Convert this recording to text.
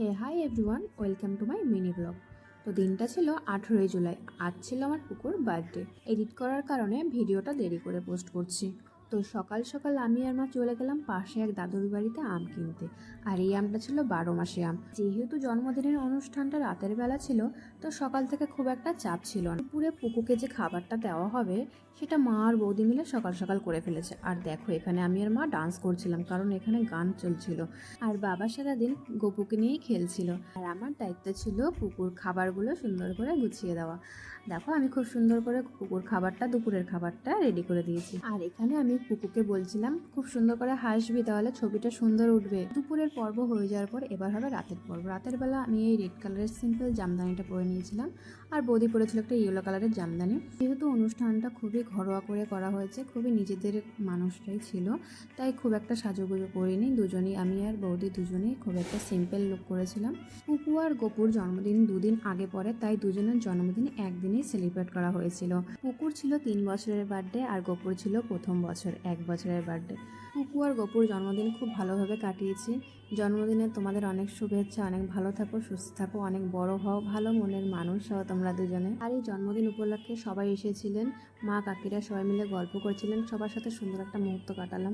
Hey hi everyone, welcome to my mini blog. তো দিনটা ছিল 18ই জুলাই। আজ ছিল আমার পুকুর বার্থডে। এডিট করার কারণে ভিডিওটা দেরি করে পোস্ট করছি। তো সকাল সকাল আমি আর মা চলে গেলাম পাশে এক দাদুর বাড়িতে আম কিনতে। আর এই আমটা ছিল 12 মাসে আম। যেহেতু জন্মদিনের অনুষ্ঠানটা রাতের বেলা ছিল, তো সকাল থেকে খুব একটা চাপ ছিল না। দুপুরে পুকুকে যে খাবারটা দেওয়া হবে সেটা মা আর বৌদি মিলে সকাল সকাল করে ফেলেছে। আর দেখো, এখানে আমি আর মা ডান্স করছিলাম, কারণ এখানে গান চলছিল। আর বাবা সারাদিন গপুকে নিয়েই খেলছিল। আর আমার দায়িত্ব ছিল পুকুর খাবারগুলো সুন্দর করে গুছিয়ে দেওয়া। দেখো, আমি খুব সুন্দর করে পুকুর খাবারটা, দুপুরের খাবারটা রেডি করে দিয়েছি। আর এখানে আমি পুকুকে বলছিলাম খুব সুন্দর করে হাসবি, তাহলে ছবিটা সুন্দর উঠবে। দুপুরের পর্ব হয়ে যাওয়ার পর এবার হবে রাতের পর্ব। রাতের বেলা আমি এই রেড কালারের সিম্পল জামদানিটা পরে নিয়েছিলাম, আর বৌদি পরেছিল একটা ইয়েলো কালারের জামদানি। যেহেতু অনুষ্ঠানটা খুবই ঘরোয়া করে করা হয়েছে, খুবই নিজেদের মানুষটাই ছিল, তাই খুব একটা সাজুগুজু করিনি। দুজনেই, আমি আর বৌদি দুজনেই খুব একটা সিম্পল লুক করেছিলাম। পুপু আর গপুর জন্মদিন দুদিন আগে পরে, তাই দুজনের জন্মদিন একদিনেই সেলিব্রেট করা হয়েছিল। পুকুর ছিল 3 বছরের বার্থডে, আর গপুর ছিল প্রথম বছর 1 বছরের বার্থডে। পুপু আর গপুর জন্মদিন খুব ভালোভাবে কাটিয়েছি। জন্মদিনে তোমাদের অনেক শুভেচ্ছা, অনেক ভালো থাকো, সুস্থ থাকো, অনেক বড় হও, ভালো মনের মানুষ হও তোমরা দুজনে। আর এই জন্মদিন উপলক্ষে সবাই এসেছিলেন, মা কাকিরা সবাই মিলে গল্প করছিলেন, সবার সাথে সুন্দর একটা মুহূর্ত কাটালাম।